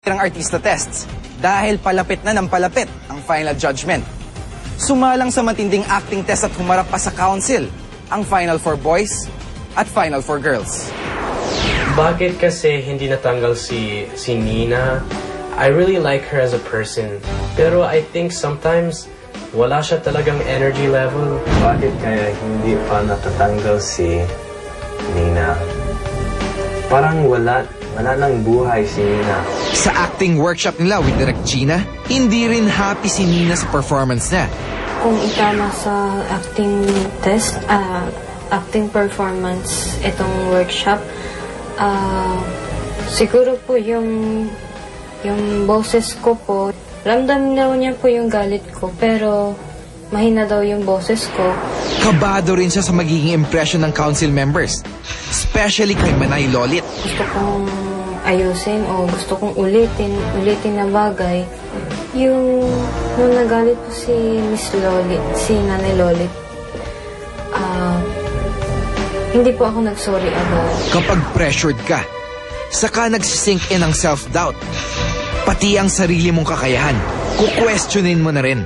ng artista tests dahil palapit na ng palapit ang final judgment. Sumalang sa matinding acting test at humarap pa sa council ang final for boys at final for girls. Bakit kasi hindi natanggal si Nina? I really like her as a person. Pero I think sometimes wala siya talagang energy level. Bakit kaya hindi pa natatanggal si Nina? Parang wala nang buhay si Nina. Sa acting workshop nila with Direk Gina, hindi rin happy si Nina sa performance niya. Kung itama sa acting test, acting performance itong workshop, siguro po yung boses ko po, ramdam daw niya po yung galit ko, pero mahina daw yung boses ko. Kabado rin siya sa magiging impression ng council members, especially kay Manay Lolit. Gusto kong ayusin o gusto kong ulitin na bagay. Yung nung nagalit po si Miss Lolit, si Nanay Lolit, hindi po ako nag-sorry agad. Kapag pressured ka, saka nagsisink in ang self-doubt. Pati ang sarili mong kakayahan, kukwestiyonin mo na rin.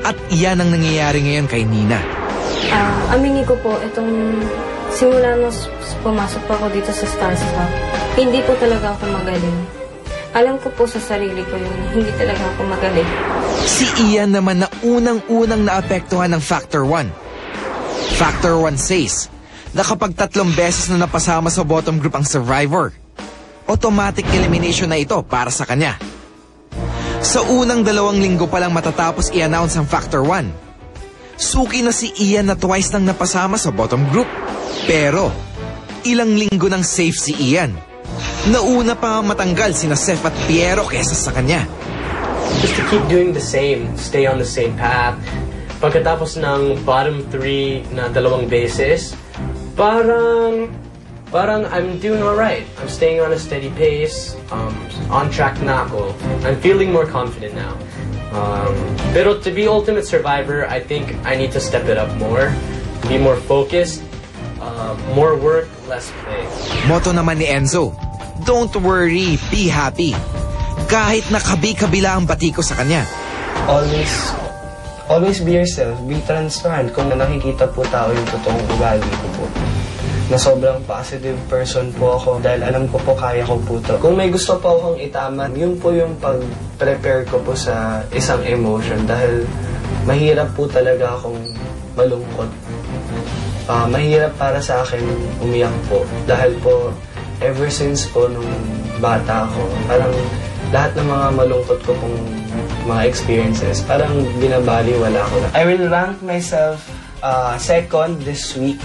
At iyan ang nangyayari ngayon kay Nina. Aminin ko po, itong simula nung pumasok po ako dito sa Stars Club, hindi po talaga ako magaling. Alam ko po sa sarili ko yun, hindi talaga ako magaling. Si Ian naman na unang-unang naapektuhan ng Factor 1. Factor 1 says na kapag 3 beses na napasama sa bottom group ang survivor, automatic elimination na ito para sa kanya. Sa unang 2 linggo pa lang matatapos i-announce ang Factor 1, suki na si Ian na twice nang napasama sa bottom group. Pero, ilang linggo nang safe si Ian. Nauna pa matanggal sina Seth at Piero kesa sa kanya. Just to keep doing the same, stay on the same path. Pagkatapos ng bottom 3 na 2 beses, parang I'm doing alright. I'm staying on a steady pace. On track na ako. I'm feeling more confident now. Pero to be Ultimate Survivor, I think I need to step it up more. Be more focused. More work, less play. Motto naman ni Enzo, don't worry, be happy. Kahit nakabi-kabila ang bati ko sa kanya. Always be yourself. Be transparent. Kung nakikita po tao yung totoong ugali ko po, na sobrang positive person po ako dahil alam ko po kaya ko po to. Kung may gusto po akong itama, yun po yung pag-prepare ko po sa isang emotion dahil mahirap po talaga akong malungkot. Mahirap para sa akin umiyak po dahil po ever since po nung bata ako, parang lahat ng mga malungkot ko pong mga experiences, parang binabaliwala ko na. I will rank myself second this week.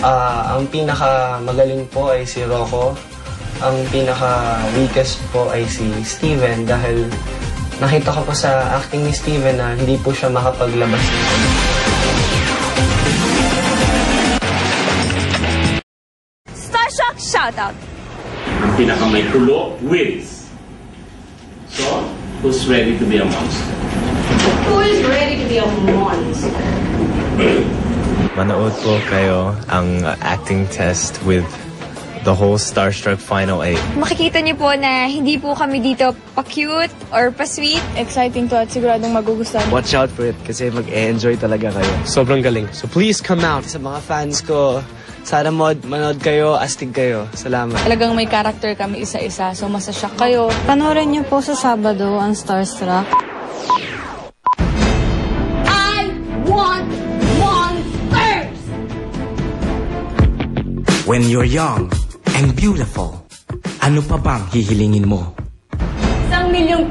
Ang pinaka-magaling po ay si Rocco. Ang pinaka-weakest po ay si Steven dahil nakita ko po sa acting ni Steven na hindi po siya makapaglabas nito. Starshock shoutout! Ang pinaka-may kulo wins. So, who's ready to be a monster? Who is ready to be a monster? Manood po kayo ang acting test with the whole Starstruck Final 8. Makikita niyo po na hindi po kami dito pa-cute or pa-sweet. Exciting to at siguradong magugustuhan. Watch out for it kasi mag-e-enjoy talaga kayo. Sobrang galing. So please come out. Sa mga fans ko, sana manood kayo, astig kayo. Salamat. Talagang may character kami isa-isa, so masashock kayo. Panoorin niyo po sa Sabado ang Starstruck. When you're young and beautiful, ano pa bang hihilingin mo? ₱1 million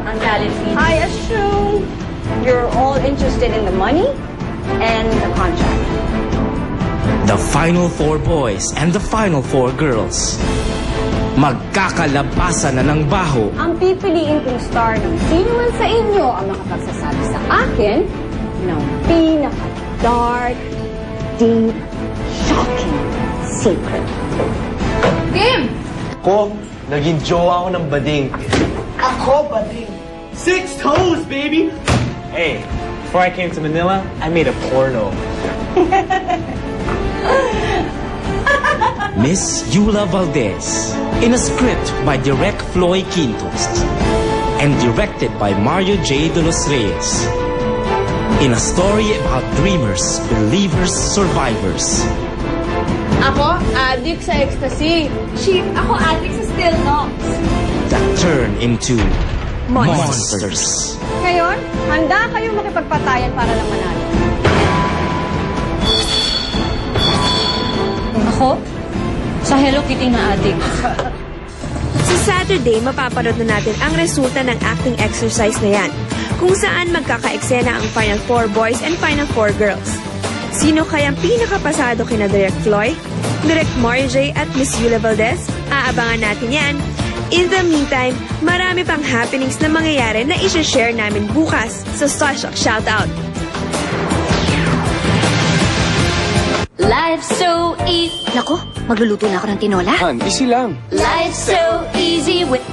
ang talent fee. I assume you're all interested in the money and the contract. The Final 4 boys and the Final 4 girls. Magkakalabasan na ng baho. Ang pipiliin kong star ng sino man sa inyo ang makapagsasabi sa akin ng pinaka-dark, deep, shocking secret. Game! Ako, naging jowa ako ng bading. Ako, bading. 6 toes, baby! Hey, before I came to Manila, I made a porno. Miss Yula Valdez, in a script by Direk Floy Quintos and directed by Mario J. De Los Reyes. In a story about dreamers, believers, survivors. Ako, addict sa ecstasy. Chief, ako addict sa Still Nox. That turn into monsters. Ngayon, handa kayong makipagpatayan para lang manalo. Ako? Sa Hello Kitty na addict. Sa Saturday, mapapanood na natin ang resulta ng acting exercise na yan, kung saan magkakaeksena ang Final Four Boys and Final Four Girls. Sino kayang pinakapasado kina Direk Floy, Direk Mario J. at Miss Yula Valdez? Aabangan natin yan. In the meantime, marami pang happenings na mangyayari na i-share namin bukas sa Starshock Shoutout. Life's so easy. Nako, magluluto na ako ng tinola. Han, easy lang. Life's so easy with